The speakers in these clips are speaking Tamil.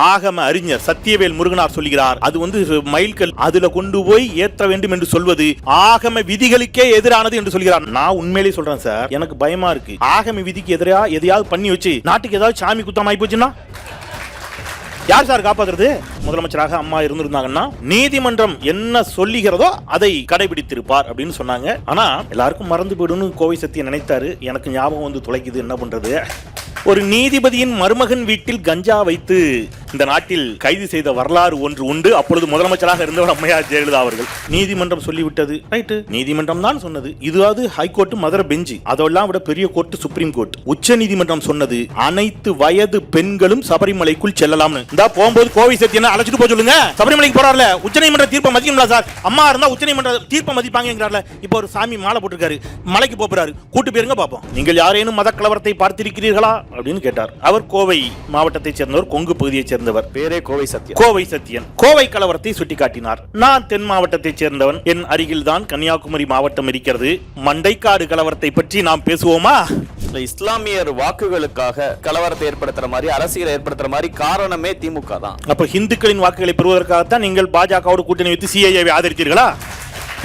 ஆகம அறிஞர் சத்தியவேல் முருகனார் சொல்கிறார். அது மைல்கல், அதுல கொண்டு போய் ஏற்ற வேண்டும் என்று சொல்வது ஆகம விதிகளுக்கே எதிரானது என்று சொல்கிறார். நான் உண்மையிலேயே சொல்றேன் சார், எனக்கு பயமா இருக்கு. ஆகம விதிக்கு எதிரா எதையாவது பண்ணி வச்சு நாட்டுக்கு ஏதாவது சாமி குத்தம் ஆகி போச்சுன்னா யார் சார் காப்பாத்துறது? முதலமைச்சராக அம்மா இருந்திருந்தாங்கன்னா நீதிமன்றம் என்ன சொல்லுகிறதோ அதை கடைபிடித்திருப்பார் அப்படின்னு சொன்னாங்க. ஆனா எல்லாருக்கும் மறந்து போயிடும்னு கோவை சத்தியன் நினைத்தாரு. எனக்கு ஞாபகம் வந்து துளைக்குது, என்ன பண்றது? ஒரு நீதிபதியின் மருமகன் வீட்டில் கஞ்சா வைத்து இந்த நாட்டில் கைது செய்த வரலாறு ஒன்று உண்டு. அப்பொழுது முதலமைச்சராக இருந்தவர் அம்மையார் ஜெயலலிதா அவர்கள். நீதிமன்றம் சொல்லிவிட்டது, ரைட்டு, நீதிமன்றம் தான் சொன்னது. இதுவாது ஹைகோர்ட், மதுரை பெஞ்சு, அதெல்லாம் விட பெரிய கோர்ட் சுப்ரீம் கோர்ட். உச்ச நீதிமன்றம் சொன்னது அனைத்து வயது பெண்களும் சபரிமலைக்குள் செல்லலாம்னு. இந்த போகும்போது கோவை சத்தியனை அழைச்சிட்டு போக சொல்லுங்க. சபரிமலைக்கு போறாருல, உச்ச நீதிமன்ற தீர்ப்பை மதிக்கணும்ல சார். அம்மா இருந்தா உச்ச நீதிமன்ற தீர்ப்பை மதிப்பாங்கிறார்ல. இப்போ ஒரு சாமி மாலை போட்டிருக்காரு, மலைக்கு போறாரு, கூட்டு போயிருங்க பாப்போம். நீங்கள் யாரேனும் மத கலவரத்தை பார்த்திருக்கிறீர்களா அப்படின்னு கேட்டார். அவர் கோவை மாவட்டத்தை சேர்ந்தவர், கொங்கு பகுதியை சேர்ந்தவர். பேரே கோவை சத்தியன். கோவை சத்தியன் கோவை கலவரத்தை சுட்டிக்காட்டினார். நான் தென் மாவட்டத்தை சேர்ந்தவன், என் அருகில் தான் கன்னியாகுமரி மாவட்டம் இருக்கிறது. மண்டைக்காடு கலவரத்தை பற்றி நாம் பேசுவோமா? இஸ்லாமியர் வாக்குகளுக்காக கலவரத்தை ஏற்படுத்துற மாதிரி, அரசியலை ஏற்படுத்துற மாதிரி காரணமே திமுக தான். அப்ப இந்துக்களின் வாக்குகளை பெறுவதற்காகத்தான் நீங்கள் பாஜகவோடு கூட்டணி வைத்து சிஐஏவை ஆதரித்தீர்களா?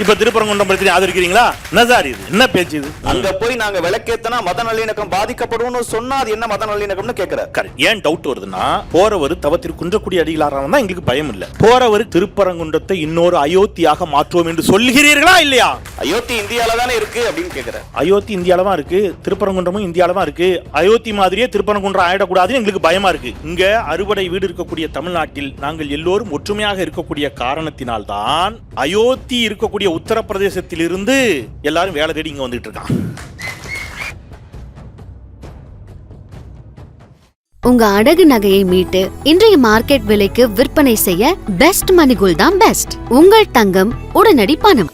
இப்ப திருப்பரங்குன்றம் பிரச்சனை ஆதரிக்கிறீங்களா? என்ன சார் இது, என்ன பேச்சு இது? அங்க போய் நாங்க விளக்கேத்தனா மத நல்லிணக்கம் பாதிக்கப்படும் சொன்னா அது என்ன மத நல்லிணக்கம்னு கேக்குறாரு. ஏன் டவுட் வருதுன்னா, போறவர் தவத்திற்கு குன்றக்குடி அடிகளாரான தான் எங்களுக்கு பயம் இல்ல. போறவர் திருப்பரங்குன்றத்தை இன்னொரு அயோத்தியாக மாற்றுவோம் என்று சொல்லுகிறீர்களா இல்லையா? அயோத்தி இந்தியால தானே இருக்கு அப்படின்னு கேக்குறாரு. அயோத்தி இந்தியால தான் இருக்கு, திருப்பரங்குன்றமும் இந்தியால தான் இருக்கு. அயோத்தி மாதிரியே திருப்பரங்குன்றம் ஆயிடக்கூடாதுன்னு எங்களுக்கு பயமா இருக்கு. இங்க அறுபடை வீடு இருக்கக்கூடிய தமிழ்நாட்டில் நாங்கள் எல்லோரும் ஒற்றுமையாக இருக்கக்கூடிய காரணத்தினால்தான் அயோத்தி இருக்கக்கூடிய உத்தரப்பிரதேசத்தில் இருந்து எல்லாரும் வேலை தேடி இங்க வந்துட்டு இருக்காங்க. உங்க அடகு நகையை மீட்டு இன்றைய மார்க்கெட் விலைக்கு விற்பனை செய்ய பெஸ்ட் மணி கோல்ட் தான் பெஸ்ட். உங்கள் தங்கம், உடனடி பணம்.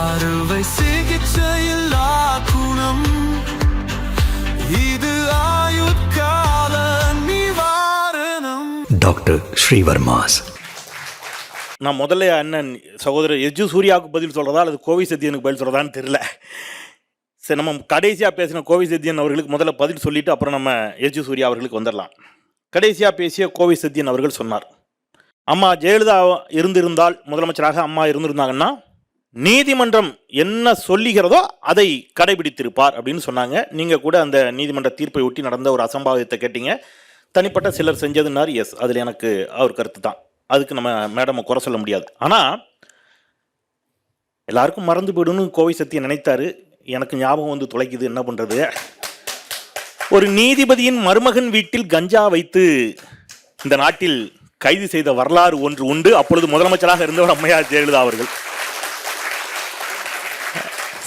அறுவை சிகிச்சையில் குணம், இது ஆயுட்கால நிவாரணம். டாக்டர் ஸ்ரீவர்மாஸ். நான் முதல்ல அண்ணன் சகோதரர் எஜு சூர்யாவுக்கு பதில் சொல்றதா அல்லது கோவை சத்தியனுக்கு பதில் சொல்றதான்னு தெரியல. சரி, நம்ம கடைசியாக பேசின கோவை சத்தியன் அவர்களுக்கு முதல்ல பதில் சொல்லிட்டு அப்புறம் நம்ம எஜு சூர்யா அவர்களுக்கு வந்துடலாம். கடைசியாக பேசிய கோவை சத்தியன் அவர்கள் சொன்னார், அம்மா ஜெயலலிதா இருந்திருந்தால், முதலமைச்சராக அம்மா இருந்திருந்தாங்கன்னா நீதிமன்றம் என்ன சொல்லுகிறதோ அதை கடைபிடித்திருப்பார் அப்படின்னு சொன்னாங்க. நீங்கள் கூட அந்த நீதிமன்ற தீர்ப்பை ஒட்டி நடந்த ஒரு அசம்பாவிதத்தை கேட்டீங்க. தனிப்பட்ட சிலர் செஞ்சதுன்னார். எஸ், அதில் எனக்கு அவர் கருத்து தான். அதுக்கு நம்ம மேடமை குறை சொல்ல முடியாது. ஆனால் எல்லாருக்கும் மறந்து போயிடும்னு கோவை சத்தியன் நினைத்தாரு. எனக்கு ஞாபகம் வந்து துளைக்குது, என்ன பண்ணுறது? ஒரு நீதிபதியின் மருமகன் வீட்டில் கஞ்சா வைத்து இந்த நாட்டில் கைது செய்த வரலாறு ஒன்று உண்டு. அப்பொழுது முதலமைச்சராக இருந்தவர் அம்மையார் ஜெயலலிதா அவர்கள்.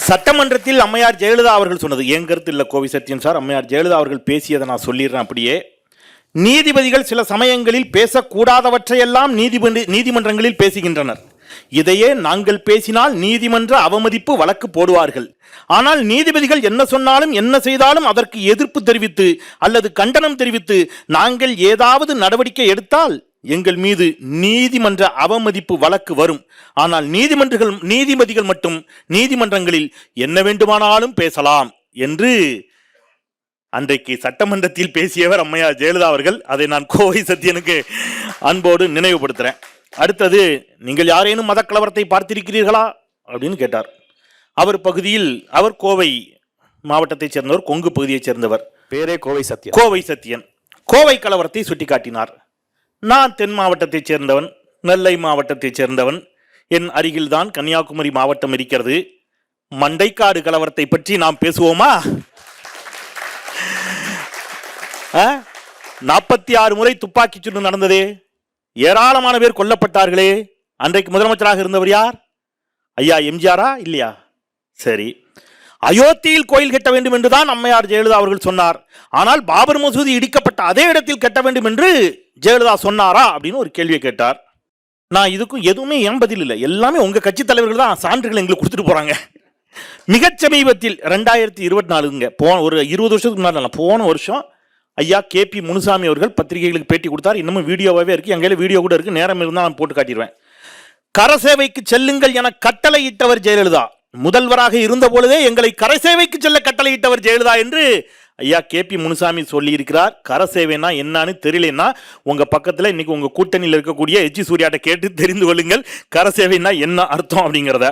சட்டமன்றத்தில் அம்மையார் ஜெயலலிதா அவர்கள் சொன்னது என் கருத்து இல்லை கோவை சத்தியன் சார். அம்மையார் ஜெயலலிதா அவர்கள் பேசியதை நான் சொல்லிடுறேன் அப்படியே. நீதிபதிகள் சில சமயங்களில் பேசக்கூடாதவற்றையெல்லாம் நீதிமன்றங்களில் பேசுகின்றனர். இதையே நாங்கள் பேசினால் நீதிமன்ற அவமதிப்பு வழக்கு போடுவார்கள். ஆனால் நீதிபதிகள் என்ன சொன்னாலும் என்ன செய்தாலும் அதற்கு எதிர்ப்பு தெரிவித்து அல்லது கண்டனம் தெரிவித்து நாங்கள் ஏதாவது நடவடிக்கை எடுத்தால் எங்கள் மீது நீதிமன்ற அவமதிப்பு வழக்கு வரும். ஆனால் நீதிபதிகள் மட்டும் நீதிமன்றங்களில் என்ன வேண்டுமானாலும் பேசலாம் என்று அன்றைக்கு சட்டமன்றத்தில் பேசியவர் அம்மையார் ஜெயலலிதா அவர்கள். அதை நான் கோவை சத்தியனுக்கு அன்போடு நினைவுபடுத்துறேன். அடுத்தது, நீங்கள் யாரேனும் மத கலவரத்தை பார்த்திருக்கிறீர்களா அப்படின்னு கேட்டார். அவர் கோவை மாவட்டத்தை சேர்ந்தவர், கொங்கு பகுதியை சேர்ந்தவர். பேரே கோவை சத்தியன். கோவை சத்தியன் கோவை கலவரத்தை சுட்டிக்காட்டினார். நான் தென் மாவட்டத்தை சேர்ந்தவன், நெல்லை மாவட்டத்தை சேர்ந்தவன். என் அருகில் தான் கன்னியாகுமரி மாவட்டம் இருக்கிறது. மண்டைக்காடு கலவரத்தை பற்றி நாம் பேசுவோமா? 46 முறை துப்பாக்கி சூடு நடந்ததே, ஏராளமான பேர் கொல்லப்பட்டார்களே. அன்றைக்கு முதலமைச்சராக இருந்தவர் யார்? ஐயா எம்ஜிஆரா இல்லையா? சரி, அயோத்தியில் கோயில் கட்ட வேண்டும் என்றுதான் அம்மையார் ஜெயலலிதா அவர்கள் சொன்னார். ஆனால் பாபர் மசூதி இடிக்கப்பட்ட அதே இடத்தில் கட்ட வேண்டும் என்று ஜெயலலிதா சொன்னாரா அப்படின்னு ஒரு கேள்வியை கேட்டார். நான் இதுக்கும் எதுவுமே என் பதில் இல்லை, எல்லாமே உங்க கட்சி தலைவர்கள் தான் சான்றுகள் எங்களுக்கு கொடுத்துட்டு போறாங்க. மிகச் சமீபத்தில் 2024 ஒரு 20 வருஷத்துக்கு முன்னாடி, போன வருஷம் ஐயா KP முனுசாமி அவர்கள் பத்திரிகைகளுக்கு பேட்டி கொடுத்தார். இன்னமும் வீடியோவாகவே இருக்கு, என் கையில் வீடியோ கூட இருக்கு. நேரம் இருந்தால் நான் போட்டு காட்டிடுவேன். கரசேவைக்கு செல்லுங்கள் என கட்டளையிட்டவர் ஜெயலலிதா. முதல்வராக இருந்த பொழுதே எங்களை கரசேவைக்கு செல்ல கட்டளையிட்டவர் ஜெயலலிதா என்று ஐயா கேபி முனுசாமி சொல்லி இருக்கிறார், கரசேவைனா என்னன்னு தெரியலன்னா உங்க பக்கத்துல இன்னைக்கு உங்க கூட்டணியில் இருக்கக்கூடிய எச் சூர்யாட்ட கேட்டு தெரிந்து கொள்ளுங்கள் கரசேவைனா என்ன அர்த்தம் அப்படிங்கிறத.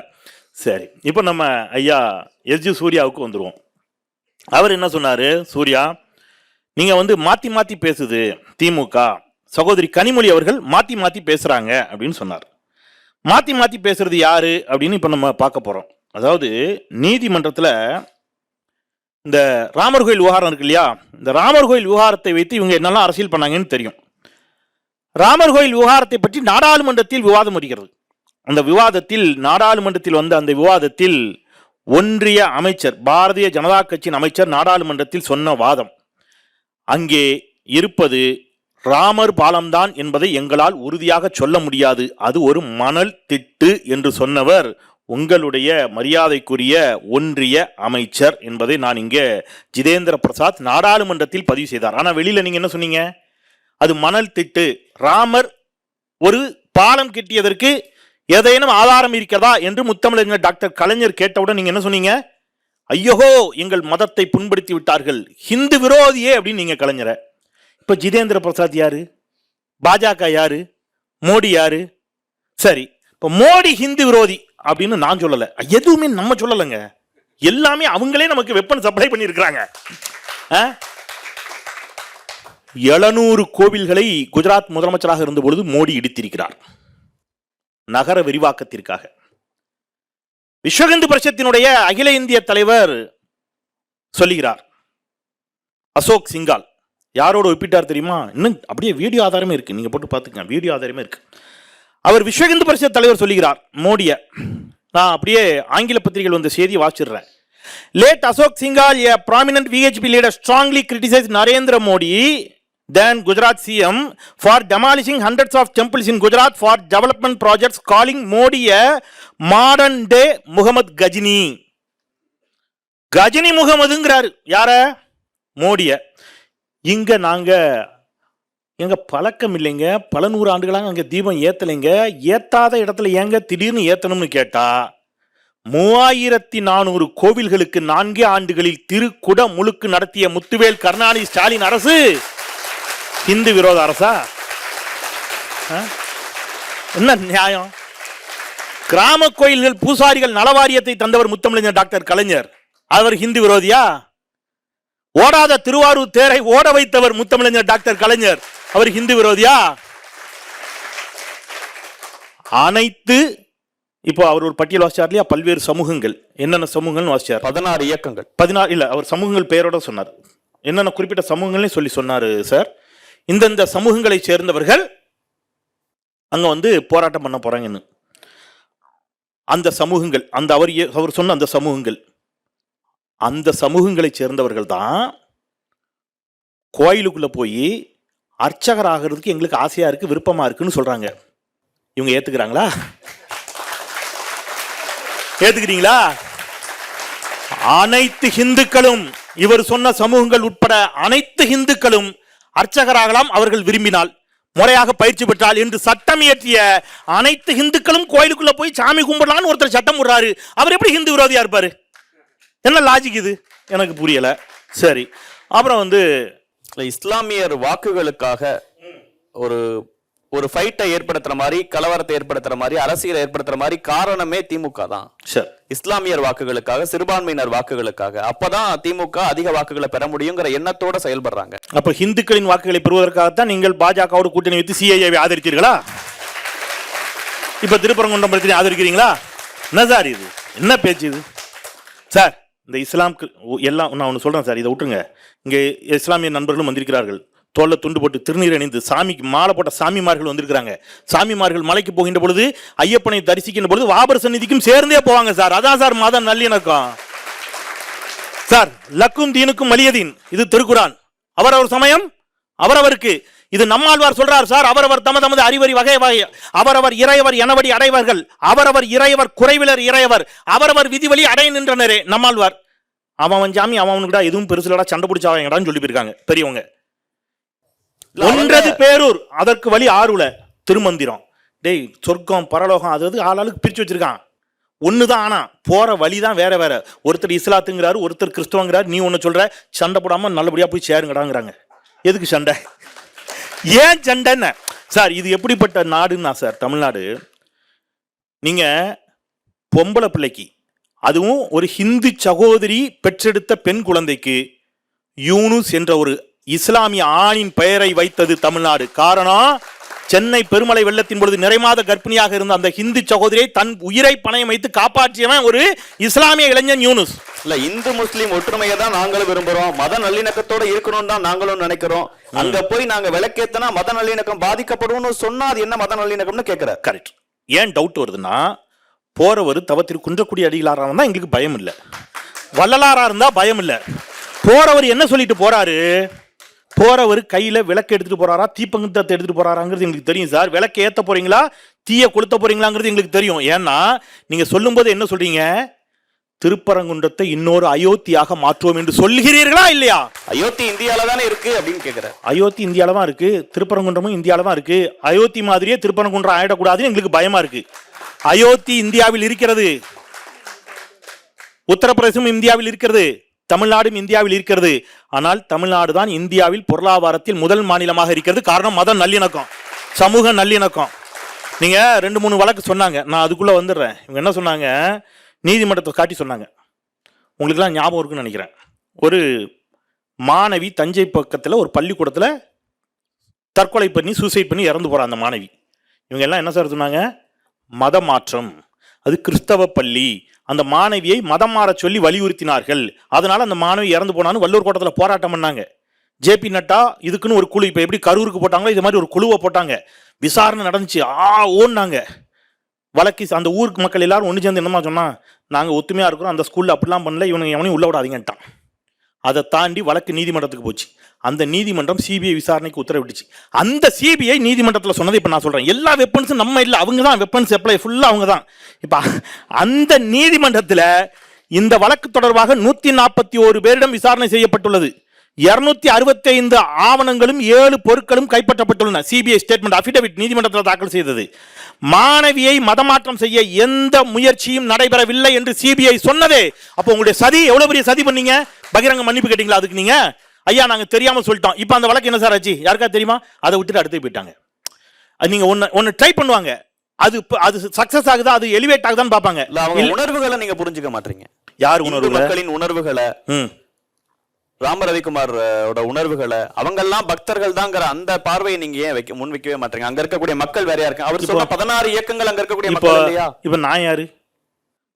சரி, இப்போ நம்ம ஐயா எச் சூர்யாவுக்கு வந்துருவோம். அவர் என்ன சொன்னாரு, சூர்யா நீங்க வந்து மாத்தி மாத்தி பேசுது திமுக, சகோதரி கனிமொழி அவர்கள் மாத்தி மாத்தி பேசுறாங்க அப்படின்னு சொன்னார். மாத்தி மாத்தி பேசுறது யாரு அப்படின்னு இப்ப நம்ம பார்க்க போறோம். அதாவது நீதிமன்றத்தில் இந்த ராமர் கோயில் விவகாரம் இருக்கு இல்லையா, இந்த ராமர் கோயில் விவகாரத்தை வைத்து இவங்க என்னெல்லாம் அரசியல் பண்ணாங்கன்னு தெரியும். ராமர் கோயில் விவகாரத்தை பற்றி நாடாளுமன்றத்தில் விவாதம் வருகிறது. அந்த விவாதத்தில் நாடாளுமன்றத்தில் வந்த அந்த விவாதத்தில் ஒன்றிய அமைச்சர், பாரதிய ஜனதா கட்சியின் அமைச்சர் நாடாளுமன்றத்தில் சொன்ன வாதம், அங்கே இருப்பது ராமர் பாலம்தான் என்பதை எங்களால் உறுதியாக சொல்ல முடியாது, அது ஒரு மணல் திட்டு என்று சொன்னவர் உங்களுடைய மரியாதைக்குரிய ஒன்றிய அமைச்சர் என்பதை நான் இங்கே ஜிதேந்திர பிரசாத் நாடாளுமன்றத்தில் பதிவு செய்தார். ஆனால் வெளியில நீங்க என்ன சொன்னீங்க, அது மணல் திட்டு, ராமர் ஒரு பாலம் கட்டியதற்கு ஏதேனும் ஆதாரம் இருக்கிறதா என்று முத்தமிழறிஞர் டாக்டர் கலைஞர் கேட்டவுடன் நீங்க என்ன சொன்னீங்க, ஐயோஹோ எங்கள் மதத்தை புண்படுத்தி விட்டார்கள், ஹிந்து விரோதியே அப்படின்னு நீங்க கலைஞரை. இப்ப ஜிதேந்திர பிரசாத் யாரு, பாஜக யாரு, மோடி யாரு? சரி, இப்ப மோடி ஹிந்து விரோதி அப்படின்னு நான் சொல்லல, எதுவுமே நம்ம சொல்லலைங்க, எல்லாமே அவங்களே நமக்கு வெப்பன் சப்ளை பண்ணி இருக்கிறாங்க. 700 கோவில்களை குஜராத் முதலமைச்சராக இருந்த பொழுது மோடி இடித்திருக்கிறார் நகர விரிவாக்கத்திற்காக. விஸ்வ இந்து பரிஷத்தினுடைய அகில இந்திய தலைவர் சொல்லுகிறார், அசோக் சிங்கால் யாரோட ஒப்பிட்டார் தெரியுமா? இன்னும் அப்படியே வீடியோ ஆதாரமே இருக்கு, நீங்க போட்டு பார்த்துக்கங்க, வீடியோ ஆதாரமே இருக்கு. அவர் விஸ்வ இந்து பரிஷத் தலைவர் சொல்லுகிறார் மோடிய, நான் அப்படியே ஆங்கில பத்திரிகையில் வந்த செய்தியை வாசிடுறேன். Late Ashok Singhal, a prominent VHP leader, strongly criticized Narendra Modi, then Gujarat CM, for demolishing hundreds of temples in Gujarat for development projects, calling Modi a modern day Muhammad Ghajini. Ghajini முகமதுங்கிறாரு யார? மோடிய. இங்க நாங்க எங்க பழக்கம் இல்லைங்க, பல நூறு ஆண்டுகளாக அங்க தீபம் ஏத்தலைங்க, ஏத்தாத இடத்துல ஏங்க திடீர்னு ஏத்தணும்னு கேட்டா, 3400 கோவில்களுக்கு 4 ஆண்டுகளில் திருக்குட முழுக்கு நடத்திய முத்துவேல் கருணாநிதி ஸ்டாலின் அரசு இந்து விரோத அரசா? என்ன நியாயம்? கிராம கோயில்கள் பூசாரிகள் நலவாரியத்தை தந்தவர் முத்தமிழறிஞர் டாக்டர் கலைஞர், அவர் ஹிந்து விரோதியா? ஓடாத திருவாரூர் தேரை ஓட வைத்தவர் முத்தமிழறிஞர் டாக்டர் கலைஞர், அவர் ஹிந்து விரோதியா? அனைத்து இப்போ அவர் ஒரு பட்டியல் வாசிச்சார் இல்லையா, பல்வேறு சமூகங்கள், என்னென்ன சமூகங்கள் வாசிச்சார்? 16 இயக்கங்கள். 16 இல்ல, அவர் சமூகங்கள் பெயரோட சொன்னார், என்னென்ன குறிப்பிட்ட சமூகங்களே சொல்லி சொன்னாரு சார். இந்தந்த சமூகங்களை சேர்ந்தவர்கள் அங்க வந்து போராட்டம் பண்ண போறாங்கன்னு. அந்த சமூகங்கள், அந்த அவர் சொன்ன அந்த சமூகங்களை சேர்ந்தவர்கள் தான் கோயிலுக்குள்ள போய் அர்ச்சகர் ஆகிறதுக்கு எங்களுக்கு ஆசையா இருக்கு, விருப்பமா இருக்குன்னு சொல்றாங்க. இவங்க ஏத்துக்கிறாங்களா? ஏத்துக்கிறீங்களா? அனைத்து இந்துக்களும், இவர் சொன்ன சமூகங்கள் உட்பட அனைத்து இந்துக்களும் அர்ச்சகராகலாம் அவர்கள் விரும்பினால், முறையாக பயிற்சி பெற்றால் என்று சட்டம் இயற்றிய அனைத்து இந்துக்களும் கோயிலுக்குள்ள போய் சாமி கும்பிடலான்னு ஒருத்தர் சட்டம் போடுறாரு. அவர் எப்படி ஹிந்து விரோதியா இருப்பாரு? என்ன லாஜிக் இது? எனக்கு புரியல. சரி, அப்புறம் வந்து இஸ்லாமியர் வாக்குகளுக்காக ஒரு ஃபைட்டை ஏற்படுத்துற மாதிரி, கலவரத்தை ஏற்படுத்துற மாதிரி, அரசியலை ஏற்படுத்துற மாதிரி காரணமே திமுக தான். இஸ்லாமியர் வாக்குகளுக்காக, சிறுபான்மையினர் வாக்குகளுக்காக, அப்பதான் திமுக அதிக வாக்குகளை பெற முடியுங்கிற எண்ணத்தோட செயல்படுறாங்க. அப்ப இந்துக்களின் வாக்குகளை பெறுவதற்காகத்தான் நீங்கள் பாஜகவோட கூட்டணி வைத்து சிஐஏவை ஆதரித்தீர்களா? இப்ப திருப்பரங்குன்றம் பிரச்சனை ஆதரிக்கிறீங்களா? என்ன சார் இது? என்ன பேச்சு இது சார்? இந்த இஸ்லாமுக்கு எல்லாம் நான் ஒன்று சொல்றேன் சார், இதை விட்டுருங்க. இங்கே இஸ்லாமிய நண்பர்களும் வந்திருக்கிறார்கள், தோல்ல துண்டு போட்டு திருநீர் அணிந்து சாமிக்கு மாலை போட்ட சாமிமார்கள் வந்திருக்கிறாங்க. சாமிமார்கள் மலைக்கு போகின்ற பொழுது, ஐயப்பனை தரிசிக்கின்ற பொழுது வாபர் சந்நிதிக்கும் சேர்ந்தே போவாங்க சார். அதான் சார் மத நல்லிணக்கம் சார். லக்கும் தீனுக்கும் மலியதீன், இது திருக்குரான். அவரவர் சமயம் அவரவருக்கு. இது நம்மாழ்வார் சொல்றார் சார், அவரவர் தமது அறிவறி வகை வகை, அவரவர் இறையவர் எனவடி அடைவார்கள், அவரவர் இறையவர் குறைவிலர் இறையவர், அவரவர் விதிவழி அடைய நின்றனரே நம்மாழ்வார். அவன் ஜாமி அவனுக்குடா எதுவும் பெருசுலடா சண்டை பிடிச்சாங்கடான்னு சொல்லி போயிருக்காங்க பெரியவங்க. ஒன்றது பேரூர், அதற்கு வழி ஆறுல திருமந்திரம். டேய், சொர்க்கம் பரலோகம் அது ஆளாளுக்கு பிரிச்சு வச்சிருக்கான். ஒண்ணுதான். ஆனா போற வழிதான் வேற வேற. ஒருத்தர் இஸ்லாத்துங்கிறாரு, ஒருத்தர் கிறிஸ்துவங்கிறாரு. நீ ஒண்ணு சொல்ற, சண்டை போடாம நல்லபடியா போய் சேருங்கடாங்கிறாங்க. எதுக்கு சண்டை? ஏன் சண்டைன்னு சார்? இது எப்படிப்பட்ட நாடுன்னா சார் தமிழ்நாடு, நீங்க பொம்பளை பிள்ளைக்கு, அதுவும் ஒரு ஹிந்து சகோதரி பெற்றெடுத்த பெண் குழந்தைக்கு யூனுஸ் என்ற ஒரு இஸ்லாமிய ஆணின் பெயரை வைத்தது தமிழ்நாடு. காரணம், சென்னை பெருமழை வெள்ளத்தின் பொழுது நிறைமாத கர்ப்பிணியாக இருந்த அந்த ஹிந்து சகோதரியை தன் உயிரை பணயம் வைத்து காப்பாற்றியவன் ஒரு இஸ்லாமிய இளைஞன் யூனுஸ். இல்ல, இந்து முஸ்லீம் ஒற்றுமையை தான் நாங்களும் விரும்புறோம், மத நல்லிணக்கத்தோட இருக்கணும் தான் நாங்களும் நினைக்கிறோம். அங்க போய் நாங்க விளக்கேத்தனா மத நல்லிணக்கம் பாதிக்கப்படும் சொன்னா அது என்ன மத நல்லிணக்கம்னு கேட்கிற. கரெக்ட். ஏன் டவுட் வருதுன்னா, போறவர் தவத்திற்கு குன்றக்குடி அடிகளாரா இருந்தா எங்களுக்கு பயம் இல்லை, வள்ளலாரா இருந்தா பயம் இல்லை. போறவர் என்ன சொல்லிட்டு போறாரு? போறவர் கையில விளக்கு எடுத்துட்டு போறாரா, தீப்பங்கத்தை எடுத்துட்டு போறாராங்கிறது எங்களுக்கு தெரியும் சார். விளக்கு ஏத்த போறீங்களா, தீய கொளுத்த போறீங்களாங்கிறது எங்களுக்கு தெரியும். ஏன்னா நீங்க சொல்லும் போது என்ன சொல்றீங்க? திருப்பரங்குன்றத்தை இன்னொரு அயோத்தியாக மாற்றுவோம் என்று சொல்கிறீர்களா இல்லையா? அயோத்தி இந்தியால தானே இருக்கு அப்படின்னு கேக்குற. அயோத்தி இந்தியால தான் இருக்கு, திருப்பரங்குன்றமும் இந்தியால தான் இருக்கு. அயோத்தி மாதிரியே திருப்பரங்குன்றம் ஆயிடக்கூடாதுன்னு எங்களுக்கு பயமா இருக்கு. அயோத்தி இந்தியாவில் இருக்கிறது, உத்தரப்பிரதேசம் இந்தியாவில் இருக்கிறது, தமிழ்நாடும் இந்தியாவில் இருக்கிறது. ஆனால் தமிழ்நாடு தான் இந்தியாவில் பொருளாதாரத்தில் முதல் மாநிலமாக இருக்கிறது. காரணம் மத நல்லிணக்கம், சமூக நல்லிணக்கம். நீங்க 2-3 வழக்கு சொன்னாங்க, நான் அதுக்குள்ள வந்துடுறேன். இவங்க என்ன சொன்னாங்க? நீதிமன்றத்தை காட்டி சொன்னாங்க. உங்களுக்குலாம் ஞாபகம் இருக்குன்னு நினைக்கிறேன். ஒரு மாணவி தஞ்சை பக்கத்தில் ஒரு பள்ளிக்கூடத்தில் தற்கொலை பண்ணி சூசைட் பண்ணி இறந்து போற அந்த மாணவி. இவங்க எல்லாம் என்ன சார் சொன்னாங்க? மத மாற்றம், அது கிறிஸ்தவ பள்ளி, அந்த மாணவியை மதம் மாற சொல்லி வலியுறுத்தினார்கள், அதனால அந்த மாணவி இறந்து போனான்னு வள்ளூர் கோட்டத்தில் போராட்டம் பண்ணாங்க. ஜேபி நட்டா இதுக்குன்னு ஒரு குழு, இப்போ எப்படி கரூருக்கு போட்டாங்களோ இது மாதிரி ஒரு குழுவை போட்டாங்க. விசாரணை நடந்துச்சு, ஓன்னாங்க வழக்கு. அந்த ஊருக்கு மக்கள் எல்லாரும் ஒன்று சேர்ந்து என்னமா சொன்னா, நாங்கள் ஒத்துமையா இருக்கிறோம், அந்த ஸ்கூல்ல அப்படிலாம் பண்ணல, இவனுங்க எவனையும் உள்ள விடாதீங்கட்டான். அதை தாண்டி வழக்கு நீதிமன்றத்துக்கு போச்சு. அந்த நீதிமன்றம் சிபிஐ விசாரணைக்கு உத்தரவிட்டுச்சு. அந்த சிபிஐ நீதிமன்றத்தில் சொன்னதை இப்போ நான் சொல்றேன். எல்லா வெப்பன்ஸும் நம்ம இல்லை, அவங்க தான் வெப்பன்ஸ் அப்ளை ஃபுல்லாக அவங்க தான். இப்போ அந்த நீதிமன்றத்தில் இந்த வழக்கு தொடர்பாக 141 பேரிடம் விசாரணை செய்யப்பட்டுள்ளது. 265 ஆவணங்களும் 7 பொருட்களும் கைப்பற்றப்பட்டுள்ளன. சிபிஐ ஸ்டேட்மெண்ட் அபிடவிட் நீதிமன்றத்தில் தாக்கல் செய்தது. மாணவியை மதமாற்றம் செய்ய எந்த முயற்சியும் நடைபெறவில்லை என்று சிபிஐ சொன்னதே. அப்போ உங்களுடைய சதி எவ்வளவு பெரிய சதி பண்ணீங்க? பகிரங்க மன்னிப்பு கேட்டீங்களா? அதுக்கு நீங்க ஐயா நாங்க தெரியாம சொல்லிட்டோம். இப்போ அந்த வழக்கு என்ன சார் ஆச்சு? யாருக்கா தெரியுமா? அதை விட்டுட்டு அடுத்து போயிட்டாங்க. நீங்க ஒன்னு ட்ரை பண்ணுவாங்க, அது சக்சஸ் ஆகுதா, அது எலிவேட் ஆகுதான்னு பாப்பாங்க. உணர்வுகளை நீங்க புரிஞ்சுக்க மாட்டீங்க. யார் உணர்வு? மக்களின் உணர்வுகளை, ராம ரவிக்குமார் உணர்வுகளை, அவங்க எல்லாம் பக்தர்கள் தாங்கிற அந்த பார்வையை நீங்க ஏன் முன் வைக்கவே மாட்டீங்க? அங்க இருக்கக்கூடிய மக்கள் வேறையா இருக்கு. அவர் சொன்ன 16 இயக்கங்கள் அங்க இருக்கக்கூடிய மக்கள் இல்லையா? இப்ப நான் யாரு?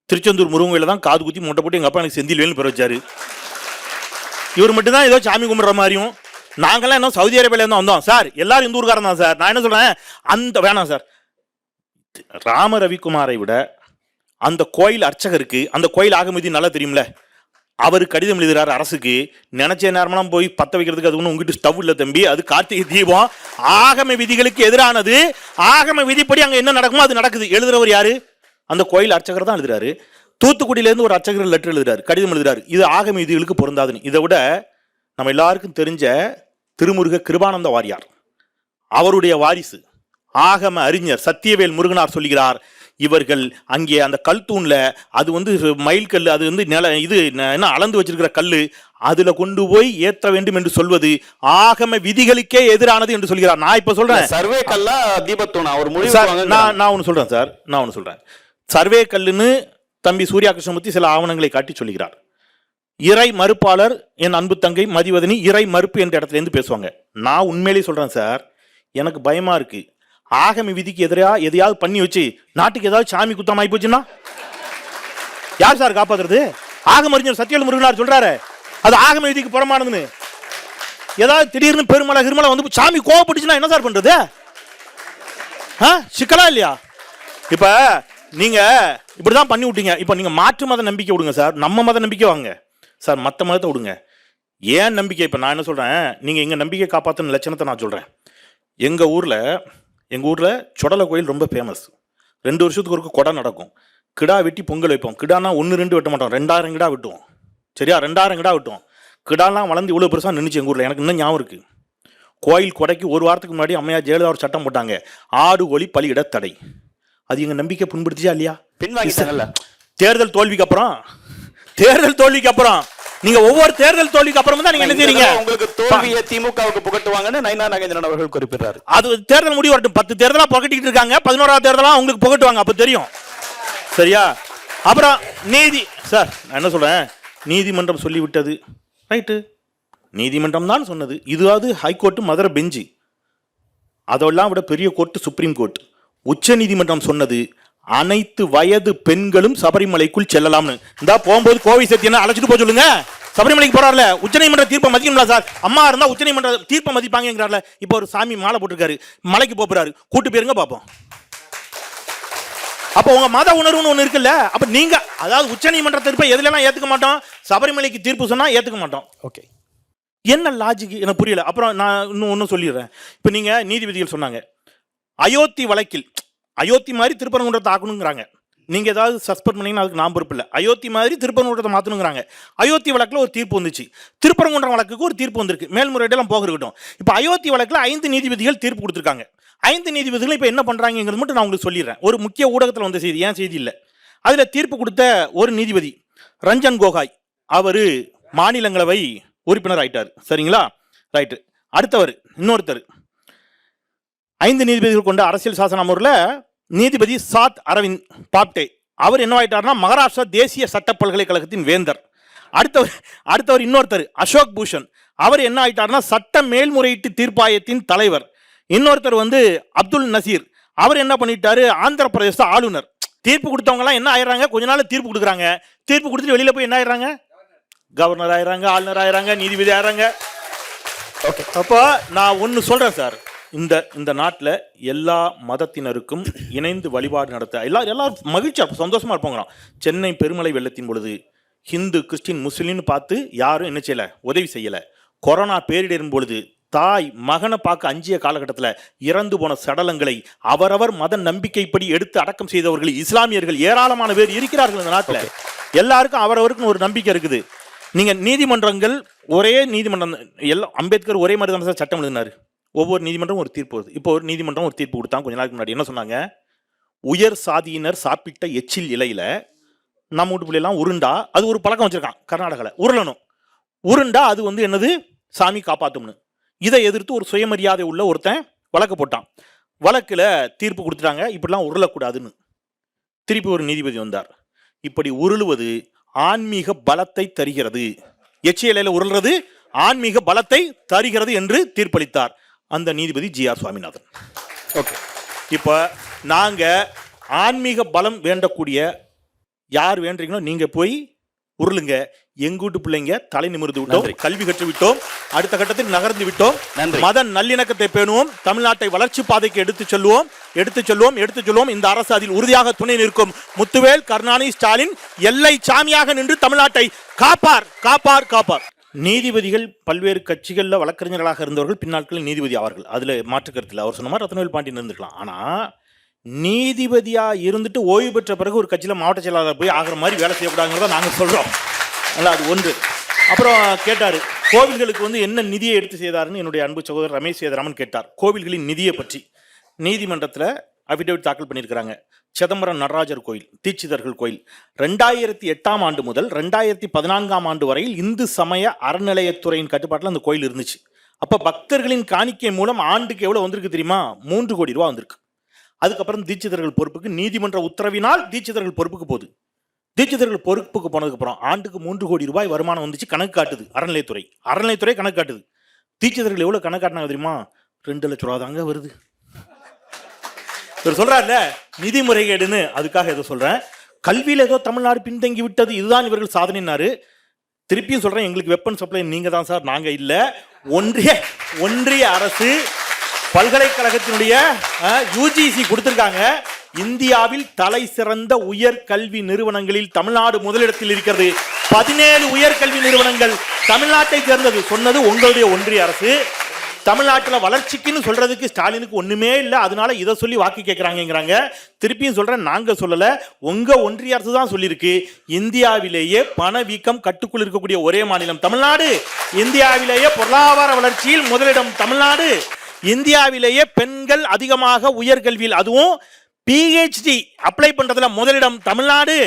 திருச்செந்தூர் முருகன் தான் காது குத்தி முட்டை போட்டு எங்க அப்பா எனக்கு செந்தில் வேலு பெற வச்சாரு. இவர் மட்டும் தான் ஏதோ சாமி கும்பிடுற மாதிரியும், நாங்கெல்லாம் என்ன சவுதி அரேபியால இருந்து வந்தோம் சார், எல்லாரும் இந்த ஊருக்காரன் தான் சார். நான் என்ன சொல்றேன், அந்த வேணாம் சார். ராம ரவிக்குமாரை விட அந்த கோயில் அர்ச்சகருக்கு, அந்த கோயில் ஆகமதி நல்லா தெரியும்ல, அவர் கடிதம் எழுதுறாரு அரசுக்கு. நினைச்ச நேரமெல்லாம் போய் பத்த வைக்கிறதுக்கு அது ஒன்றும் உங்ககிட்ட ஸ்டவ் இல்லை தம்பி, அது கார்த்திகை தீபம், ஆகம விதிகளுக்கு எதிரானது. ஆகம விதிப்படி அங்கே என்ன நடக்குமோ அது நடக்குது. எழுதுறவர் யாரு? அந்த கோயில் அர்ச்சகர் தான் எழுதுறாரு. தூத்துக்குடியிலேருந்து ஒரு அர்ச்சகர் லெட்டர் எழுதுறாரு, கடிதம் எழுதுறாரு, இது ஆகம விதிகளுக்கு பொருந்தாதுன்னு. இதை விட நம்ம எல்லாருக்கும் தெரிஞ்ச திருமுருக கிருபானந்த வாரியார், அவருடைய வாரிசு ஆகம அறிஞர் சத்தியவேல் முருகனார் சொல்லுகிறார், இவர்கள் அங்கே அந்த கல் தூண்ல, அது மயில் கல், அது இது என்ன அளந்து வச்சிருக்கிற கல்லு, அதுல கொண்டு போய் ஏற்ற வேண்டும் என்று சொல்வது ஆகம விதிகளுக்கே எதிரானது என்று சொல்கிறார். நான் இப்ப சொல்றேன் சர்வே கல்லா தீபத்தூணா ஒரு முடிவு. நான் ஒன்னு சொல்றேன் சார், நான் ஒன்னு சொல்றேன். சர்வே கல்லுன்னு தம்பி சூர்யா கிருஷ்ணமூர்த்தி சில ஆவணங்களை காட்டி சொல்லுகிறார். இறை மறுப்பாளர் என் அன்பு தங்கை மதிவதனி இறை மறுப்பு என்ற இடத்துல இருந்து பேசுவாங்க. நான் உண்மையிலேயே சொல்றேன் சார், எனக்கு பயமா இருக்கு. ஆகம விதிக்கு எதிரா எதையாவது பண்ணி வச்சு நாட்டுக்கு ஏதாவது சாமி குத்தம் ஆகி போச்சுன்னா யார் சார் காப்பாத்துறது? ஆகம அறிஞர் சத்தியவேல் முருகனார் சொல்றாரு அது ஆகம விதிக்கு புறமானதுன்னு. ஏதாவது திடீர்னு பெருமலை கிருமலை சாமி கோவப்பட்டுச்சுன்னா என்ன சார் பண்றது? சிக்கலா இல்லையா? இப்ப நீங்க இப்படிதான் பண்ணி விட்டீங்க. இப்ப நீங்க மாற்று மத நம்பிக்கை விடுங்க சார், நம்ம மத நம்பிக்கை வாங்க சார், மத்த மதத்தை விடுங்க. ஏன் நம்பிக்கை? இப்ப நான் என்ன சொல்றேன், நீங்க எங்க நம்பிக்கை காப்பாத்தின லட்சணத்தை நான் சொல்றேன். எங்க ஊர்ல சொடலை கோயில் ரொம்ப ஃபேமஸ். 2 வருஷத்துக்கு ஒரு கொடை நடக்கும். கிடா வெட்டி பொங்கல் வைப்போம். கிடானா 1-2 வெட்ட மாட்டோம், 2000 கிடா வெட்டுவோம். சரியா? 2000 கிடா வெட்டுவோம். கிடாலாம் வளர்ந்து இவ்வளவு பெருசா நின்றுச்சு எங்க ஊர்ல. எனக்கு இன்னும் ஞாபகம் இருக்கு. கோயில் கொடைக்கு 1 வாரத்துக்கு முன்னாடி அம்மையா ஜெயலலிதா ஒரு சட்டம் போட்டாங்க, ஆடு ஒளி பலியிட தடை. அது எங்க நம்பிக்கை புண்படுத்திச்சா இல்லையா? பின்வாங்கிட்டாங்கல்ல. தேர்தல் தோல்விக்கு அப்புறம் நீங்க ஒவ்வொரு தேர்தல் தோல்விக்கு அப்புறம் தான் நீங்க என்ன செய்றீங்க? உங்களுக்கு தோல்வியை திமுகவுக்கு புகட்டுவாங்கன்னு நயினார் நாகேந்திரன் அவர்கள் குறிப்பிட்டாரு. அது தேர்தல் முடிவு வரட்டும். 10 தேர்தலா புகட்டிட்டு இருக்காங்க, 11வது தேர்தலா உங்களுக்கு புகட்டுவாங்க, அப்ப தெரியும். சரியா? அப்புறம் நீதி சார், நான் என்ன சொல்றேன், நீதிமன்றம் சொல்லிவிட்டது, ரைட்டு, நீதிமன்றம் தான் சொன்னது. இதுவாது ஹைகோர்ட் மதுரை பெஞ்சு, அதெல்லாம் விட பெரிய கோர்ட் சுப்ரீம் கோர்ட். உச்ச நீதிமன்றம் சொன்னது அனைத்து வயது பெண்களும் சபரிமலைக்குள் செல்லலாம்னு. இந்த போகும்போது கோவை சத்தியனை அழைச்சிட்டு போக சொல்லுங்க. சபரிமலைக்கு போறாருல, உச்சநீதிமன்ற தீர்ப்பை மதிக்கணும்ல சார். அம்மா இருந்தா உச்சநீதிமன்ற தீர்ப்பை மதிப்பாங்கிறாருல. இப்போ ஒரு சாமி மாலை போட்டிருக்காரு, மலைக்கு போறாரு, கூட்டு போயிருங்க பாப்போம். அப்போ உங்க மத உணர்வுன்னு ஒண்ணு இருக்குல்ல. அப்ப நீங்க அதாவது உச்சநீதிமன்ற தீர்ப்பை எதுலாம் ஏத்துக்க மாட்டோம், சபரிமலைக்கு தீர்ப்பு சொன்னா ஏத்துக்க மாட்டோம். ஓகே, என்ன லாஜிக் எனக்கு புரியல. அப்புறம் நான் இன்னும் சொல்லிடுறேன். இப்போ நீங்க நீதிபதிகள் சொன்னாங்க அயோத்தி வழக்கில், அயோத்தி மாதிரி திருப்பரங்குன்றத்தை ஆக்கணுங்கிறாங்க. நீங்க ஏதாவது சஸ்பெண்ட் பண்ணீங்கன்னா அதுக்கு நான் பொறுப்பு இல்லை. அயோத்தி மாதிரி திருப்பரங்குன்றத்தை மாற்றணுங்கிறாங்க. அயோத்தி வழக்கில் ஒரு தீர்ப்பு வந்துச்சு, திருப்பரங்குன்றம் வழக்குக்கு ஒரு தீர்ப்பு வந்திருக்கு, மேல்முறையீடெல்லாம் போக இருக்கட்டும். இப்போ அயோத்தி வழக்கில் 5 நீதிபதிகள் தீர்ப்பு கொடுத்துருக்காங்க. 5 நீதிபதிகள் இப்போ என்ன பண்றாங்கிறது மட்டும் நான் உங்களுக்கு சொல்லிடுறேன். ஒரு முக்கிய ஊடகத்தில் வந்த செய்தி, ஏன் செய்தி இல்லை. அதில் தீர்ப்பு கொடுத்த ஒரு நீதிபதி ரஞ்சன் கோகாய், அவர் மாநிலங்களவை உறுப்பினர் ஆயிட்டார். சரிங்களா? ரைட்டு. அடுத்தவர் இன்னொருத்தர் 5 நீதிபதிகள் கொண்ட அரசியல் சாசன அமர்வில் நீதிபதி சாத் அரவிந்த் பாப்டே, அவர் என்ன ஆயிட்டார்னா மகாராஷ்டிரா தேசிய சட்ட பல்கலைக்கழகத்தின் வேந்தர். அடுத்தவர் இன்னொருத்தர் அசோக் பூஷன், அவர் என்ன ஆயிட்டார்னா சட்ட மேல்முறையீட்டு தீர்ப்பாயத்தின் தலைவர். இன்னொருத்தர் அப்துல் நசீர், அவர் என்ன பண்ணிட்டாரு, ஆந்திர பிரதேச ஆளுநர். தீர்ப்பு கொடுத்தவங்க எல்லாம் என்ன ஆயிடுறாங்க, கொஞ்ச நாள் தீர்ப்பு கொடுக்குறாங்க, தீர்ப்பு கொடுத்துட்டு வெளியில போய் என்ன ஆயிடுறாங்க, கவர்னர் ஆயிடுறாங்க, ஆளுநர் ஆயிடுறாங்க, நீதிபதி ஆயிடுறாங்க. ஓகே, அப்போ நான் ஒன்று சொல்றேன் சார், இந்த நாட்டில் எல்லா மதத்தினருக்கும் இணைந்து வழிபாடு நடத்த எல்லாரும் மகிழ்ச்சியாக சந்தோஷமா இருப்போங்கிறான். சென்னை பெருமழை வெள்ளத்தின் பொழுது ஹிந்து கிறிஸ்டின் முஸ்லீம்னு பார்த்து யாரும் என்ன செய்யலை, உதவி செய்யலை. கொரோனா பேரிடரின் பொழுது தாய் மகனை பார்க்க அஞ்சிய காலகட்டத்தில் இறந்து போன சடலங்களை அவரவர் மத நம்பிக்கைப்படி எடுத்து அடக்கம் செய்தவர்கள் இஸ்லாமியர்கள் ஏராளமான பேர் இருக்கிறார்கள் இந்த நாட்டில். எல்லாருக்கும் அவரவருக்கும் ஒரு நம்பிக்கை இருக்குது. நீங்க நீதிமன்றங்கள் ஒரே நீதிமன்றம் எல்லாம், அம்பேத்கர் ஒரே மாதிரி தான் சட்டம் எழுதினாரு. ஒவ்வொரு நீதிமன்றம் ஒரு தீர்ப்பு வருது. இப்போ ஒரு நீதிமன்றம் ஒரு தீர்ப்பு கொடுத்தாங்க கொஞ்ச நாளுக்கு முன்னாடி. என்ன சொன்னாங்க, உயர் சாதியினர் சாப்பிட்ட எச்சில் இலையில நம்ம வீட்டு பிள்ளைலாம் உருண்டா, அது ஒரு பழக்கம் வச்சிருக்கான் கர்நாடகாவில், உருளணும், உருண்டா அது என்னது சாமி காப்பாற்றும்னு. இதை எதிர்த்து ஒரு சுயமரியாதை உள்ள ஒருத்தன் வழக்கு போட்டான். வழக்கில் தீர்ப்பு கொடுத்துட்டாங்க, இப்படிலாம் உருளக்கூடாதுன்னு. திருப்பி ஒரு நீதிபதி வந்தார், இப்படி உருளுவது ஆன்மீக பலத்தை தருகிறது, எச்சில் இலையில உருள்றது ஆன்மீக பலத்தை தருகிறது என்று தீர்ப்பளித்தார் அந்த நீதிபதி ஜி.ஆர். சுவாமிநாதன். ஓகே, இப்போ நாங்கள் ஆன்மீக பலம் வேண்டக்கூடிய யார் வேண்டீங்களோ நீங்கள் போய் உருளுங்க. எங்கூட்டு பிள்ளைங்க தலை நிமிர்ந்து விட்டோம், கல்வி கற்று விட்டோம், அடுத்த கட்டத்தில் நகர்ந்து விட்டோம். மத நல்லிணக்கத்தை பேணுவோம், தமிழ்நாட்டை வளர்ச்சி பாதைக்கு எடுத்துச் செல்வோம். இந்த அரசு அதில் உறுதியாக துணை நிற்கும். முத்துவேல் கருணாநிதி ஸ்டாலின் எல்லை சாமியாக நின்று தமிழ்நாட்டை காப்பார். நீதிபதிகள் பல்வேறு கட்சிகளில் வழக்கறிஞர்களாக இருந்தவர்கள் பின்னாட்களில் நீதிபதி ஆவார்கள், அதில் மாற்று கருத்தில். அவர் சொன்ன மாதிரி ரத்னவேல் பாண்டியன் இருந்துக்கலாம். ஆனால் நீதிபதியாக இருந்துட்டு ஓய்வு பெற்ற பிறகு ஒரு கட்சியில் மாவட்ட செயலாளர் போய் ஆகிற மாதிரி வேலை செய்யக்கூடாதுங்கிறத நாங்கள் சொல்கிறோம். அல்ல, அது ஒன்று. அப்புறம் கேட்டார், கோவில்களுக்கு என்ன நிதியை எடுத்து செய்தாருன்னு என்னுடைய அன்பு சகோதரர் ரமேஷ் சேதராமன் கேட்டார். கோவில்களின் நிதியை பற்றி நீதிமன்றத்தில் அபிடேவிட் தாக்கல் பண்ணியிருக்கிறாங்க. சிதம்பரம் நடராஜர் கோயில், தீட்சிதர்கள் கோயில் 2008ஆம் ஆண்டு முதல் 2014ஆம் ஆண்டு வரையில் இந்து சமய அறநிலையத்துறையின் கட்டுப்பாட்டில் அந்த கோயில் இருந்துச்சு. அப்போ பக்தர்களின் காணிக்கை மூலம் ஆண்டுக்கு எவ்வளோ வந்திருக்கு தெரியுமா? 3 கோடி ரூபா வந்திருக்கு. அதுக்கப்புறம் தீட்சிதர்கள் பொறுப்புக்கு நீதிமன்ற உத்தரவினால் தீட்சிதர்கள் பொறுப்புக்கு போகுது. தீட்சிதர்கள் பொறுப்புக்கு போனதுக்கப்புறம் ஆண்டுக்கு 3 கோடி ரூபாய் வருமானம் வந்துச்சு. கணக்கு காட்டுது அறநிலையத்துறை கணக்கு காட்டுது. தீட்சிதர்கள் எவ்வளோ கணக்கு காட்டினாங்க தெரியுமா? 2 லட்ச ரூபா தாங்க வருது. இவர் சொல்றாருல நிதி முறைகேடுன்னு, அதுக்காக ஏதோ சொல்றேன். கல்வியில் ஏதோ தமிழ்நாடு பின்தங்கி விட்டது, இதுதான் இவர்கள் சாதனைனாரு. திருப்பியும் சொல்றேன், எங்களுக்கு வெப்பன் சப்ளை நீங்க தான் சார், நாங்க இல்ல. ஒன்றிய அரசு பல்கலைக்கழகத்தினுடைய UGC கொடுத்திருக்காங்க. இந்தியாவில் தலை சிறந்த உயர்கல்வி நிறுவனங்களில் தமிழ்நாடு முதலிடத்தில் இருக்கிறது. 17 உயர்கல்வி நிறுவனங்கள் தமிழ்நாட்டை சேர்ந்தது. சொன்னது உங்களுடைய ஒன்றிய அரசு. தமிழ்நாட்டில் வளர்ச்சிக்குன்னு சொல்றதுக்கு ஸ்டாலினுக்கு ஒண்ணுமே இல்லை, அதனால இதை சொல்லி வாக்கு கேட்கிறாங்கிறாங்க. திருப்பியும் சொல்றேன், நாங்க சொல்லல, உங்க ஒன்றிய அரசு தான் சொல்லியிருக்கு. இந்தியாவிலேயே பணவீக்கம் கட்டுக்குள் இருக்கக்கூடிய ஒரே மாநிலம் தமிழ்நாடு. இந்தியாவிலேயே பொருளாதார வளர்ச்சியில் முதலிடம் தமிழ்நாடு. இந்தியாவிலேயே பெண்கள் அதிகமாக உயர்கல்வியில், அதுவும் PhD அப்ளை பண்றதுல முதலிடம் தமிழ்நாடு.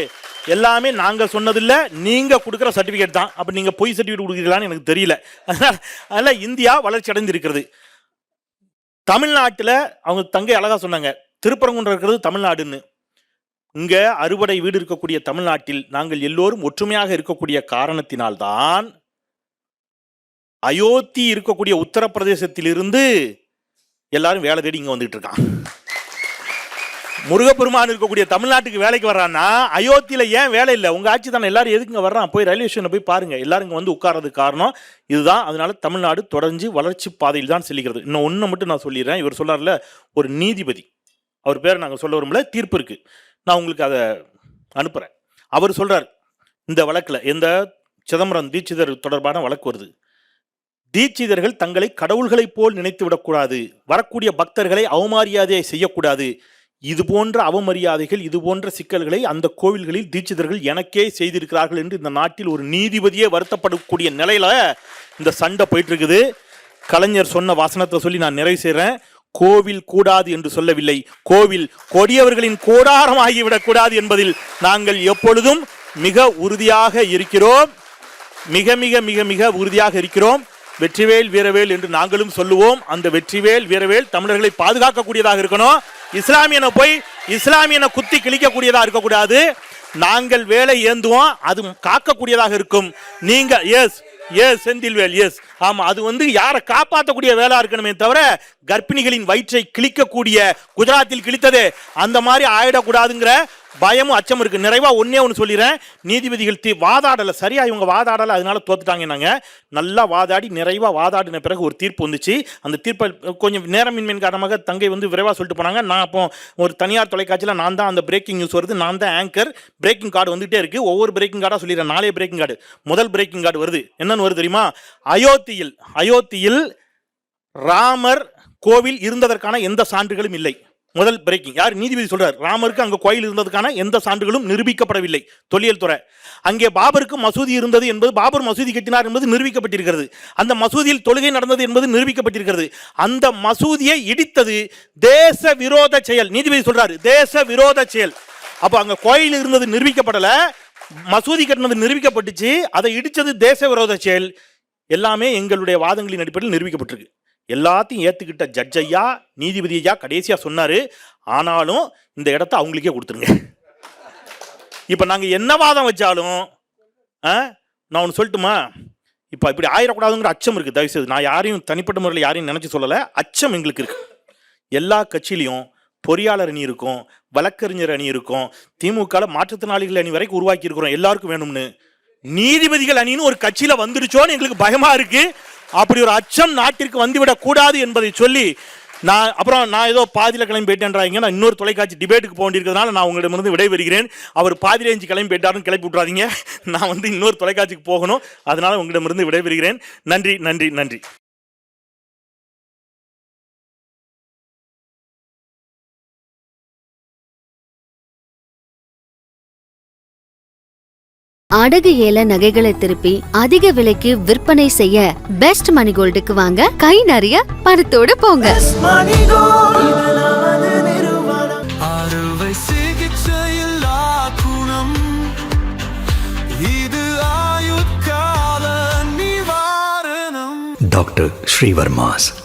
எல்லாமே நாங்க சொன்னதில்ல, நீங்க கொடுக்குற சர்டிபிகேட் தான். அப்ப நீங்க பொய் சர்டிபிகேட் கொடுக்குறீங்களான்னு எனக்கு தெரியல. அதனால இந்தியா வளர்ச்சி அடைந்திருக்கிறது. தமிழ்நாட்டில் அவங்க தங்கை அழகா சொன்னாங்க, திருப்பரங்குன்றம் இருக்கிறது தமிழ்நாடுன்னு. இங்க அறுபடை வீடு இருக்கக்கூடிய தமிழ்நாட்டில் நாங்கள் எல்லோரும் ஒற்றுமையாக இருக்கக்கூடிய காரணத்தினால்தான் அயோத்தி இருக்கக்கூடிய உத்தரப்பிரதேசத்திலிருந்து எல்லாரும் வேலை தேடி இங்க வந்துட்டு இருக்கான். முருகப்பெருமான் இருக்கக்கூடிய தமிழ்நாட்டுக்கு வேலைக்கு வர்றான்னா அயோத்தியில ஏன் வேலை இல்லை? உங்க ஆட்சி தானே. எல்லாரும் எதுக்குங்க வர்றான்? போய் ரயில்வே ஸ்டேஷன்ல போய் பாருங்க, எல்லாரும் இங்க வந்து உட்கார்றதுக்கு காரணம் இதுதான். அதனால தமிழ்நாடு தொடர்ந்து வளர்ச்சி பாதையில் தான் செல்கிறது. இன்னும் ஒண்ணு மட்டும் நான் சொல்லிடுறேன். இவர் சொல்லார்ல ஒரு நீதிபதி, அவர் பேரை நாங்கள் சொல்ல வரும்ல, தீர்ப்பு இருக்கு, நான் உங்களுக்கு அதை அனுப்புறேன். அவர் சொல்றார், இந்த வழக்கில் எந்த சிதம்பரம் தீட்சிதர் தொடர்பான வழக்கு வருது, தீட்சிதர்கள் தங்களை கடவுள்களைப் போல் நினைத்து விடக்கூடாது, வரக்கூடிய பக்தர்களை அவமரியாதையை செய்யக்கூடாது, இது போன்ற அவமரியாதைகள் இது போன்ற சிக்கல்களை அந்த கோவில்களில் தீட்சிதர்கள் எனக்கே செய்திருக்கிறார்கள் என்று இந்த நாட்டில் ஒரு நீதிபதியே வருத்தப்படக்கூடிய நிலையில இந்த சண்டை போயிட்டு இருக்குது. கலைஞர் சொன்ன வாசனத்தை சொல்லி நான் நிறைவு செய்றேன். கோவில் கூடாது என்று சொல்லவில்லை, கோவில் கொடியவர்களின் கூடாரம் ஆகிவிடக் கூடாது என்பதில் நாங்கள் எப்பொழுதும் மிக உறுதியாக இருக்கிறோம். மிக மிக மிக மிக உறுதியாக இருக்கிறோம். வெற்றிவேல் வீரவேல் என்று நாங்களும் சொல்லுவோம். அந்த வெற்றிவேல் வீரவேல் தமிழர்களை பாதுகாக்கக்கூடியதாக இருக்கணும். இஸ்லாமியனை போய் இஸ்லாமியனை குத்தி கிழிக்கக்கூடியதாக இருக்கக்கூடாது. நாங்கள் வேலை ஏந்துவோம், அது காக்கக்கூடியதாக இருக்கும். நீங்க எஸ் செந்தில்வேல் எஸ் ஆமா, அது வந்து யாரை காப்பாற்றக்கூடிய வேலை இருக்கணுமே தவிர கர்ப்பிணிகளின் வயிற்றை கிழிக்கக்கூடிய, குஜராத்தில் கிழித்தது அந்த மாதிரி ஆயிடக்கூடாதுங்கிற பயமும் அச்சம் இருக்கு. நிறைவா ஒன்னே ஒன்று சொல்லிடுறேன். நீதிபதிகள் வாதாடல, சரியா இவங்க வாதாடல, அதனால தோத்துட்டாங்க. நாங்க நல்லா வாதாடி நிறைவா வாதாடின பிறகு ஒரு தீர்ப்பு வந்துச்சு. அந்த தீர்ப்பை கொஞ்சம் நேரமின்மையின் காரணமாக தங்கை வந்து விரைவா சொல்லிட்டு போனாங்க. நான் அப்போ ஒரு தனியார் தொலைக்காட்சியில் நான் தான் அந்த பிரேக்கிங் நியூஸ் வருது, நான் தான் ஆங்கர். பிரேக்கிங் கார்டு வந்துட்டே இருக்கு. ஒவ்வொரு பிரேக்கிங் கார்டா சொல்லிடுறேன். 4 பிரேக்கிங் கார்டு. முதல் பிரேக்கிங் கார்டு வருது, என்னன்னு வருது தெரியுமா? அயோத்தியில் ராமர் கோவில் இருந்ததற்கான எந்த சான்றுகளும் இல்லை. முதல் பிரேக்கிங். யார்? நீதிபதி சொல்றார், ராமருக்கு அங்க கோயில் இருந்ததுக்கான எந்த சான்றுகளும் நிரூபிக்கப்படவில்லை. தொல்லியல் துறை. அங்கே பாபருக்கு மசூதி இருந்தது என்பது, பாபர் மசூதி கட்டினார் என்பது நிரூபிக்கப்பட்டிருக்கிறது. அந்த மசூதியில் தொழுகை நடந்தது என்பது நிரூபிக்கப்பட்டிருக்கிறது. அந்த மசூதியை இடித்தது தேச விரோத செயல். நீதிபதி சொல்றாரு தேச விரோத செயல். அப்ப அங்க கோயில் இருந்தது நிரூபிக்கப்படல, மசூதி கட்டினது நிரூபிக்கப்பட்டுச்சு, அதை இடிச்சது தேச விரோத செயல். எல்லாமே எங்களுடைய வாதங்களின் அடிப்படையில் நிரூபிக்கப்பட்டிருக்கு. எல்லாத்தையும் ஏத்துக்கிட்ட ஜட்ஜ் ஐயா, நீதிபதி ஐயா கடைசியா சொன்னாரு, ஆனாலும் இந்த இடத்த அவங்களுக்கே கொடுத்துருங்க. இப்ப நாங்க என்ன வாதம் வச்சாலும் நான் ஒன்று சொல்லட்டுமா, இப்ப இப்படி ஆயிடக்கூடாதுங்கிற அச்சம் இருக்கு. தயவுசெய்து நான் யாரையும் தனிப்பட்ட முறையில் யாரையும் நினைச்சு சொல்லல, அச்சம் எங்களுக்கு இருக்கு. எல்லா கட்சியிலையும் பொறியாளர் அணி இருக்கும், வழக்கறிஞர் அணி இருக்கும், திமுக மாற்றுத்திறனாளிகள் அணி வரைக்கும் உருவாக்கி இருக்கிறோம் எல்லாருக்கும் வேணும்னு. நீதிபதிகள் அணின்னு ஒரு கட்சியில வந்துடுச்சோன்னு எங்களுக்கு பயமா இருக்கு. அப்படி ஒரு அச்சம் நாட்டிற்கு வந்துவிடக் கூடாது என்பதை சொல்லி நான் ஏதோ பாதியில கிளம்பி போயிட்டேன்றாங்க. நான் இன்னொரு தொலைக்காட்சி டிபேட்டுக்கு போக வேண்டியிருக்கிறதுனால நான் உங்களிடமிருந்து விடைபெறுகிறேன். அவர் பாதியில 5 கிளம்பி போயிட்டாருன்னு கிளப்பி விட்றாதீங்க. நான் வந்து இன்னொரு தொலைக்காட்சிக்கு போகணும், அதனால உங்களிடமிருந்து விடைபெறுகிறேன். நன்றி நன்றி நன்றி. அடகு ஏல நகைகளை திருப்பி அதிக விலைக்கு விற்பனை செய்ய பெஸ்ட் மணி கோல்டுக்கு வாங்க. கை நிறைய பணத்தோட போங்க. அறுவை சிகிச்சையில் குணம், இது ஆயுட்கால நிவாரணம். டாக்டர் ஸ்ரீவர்மாஸ்.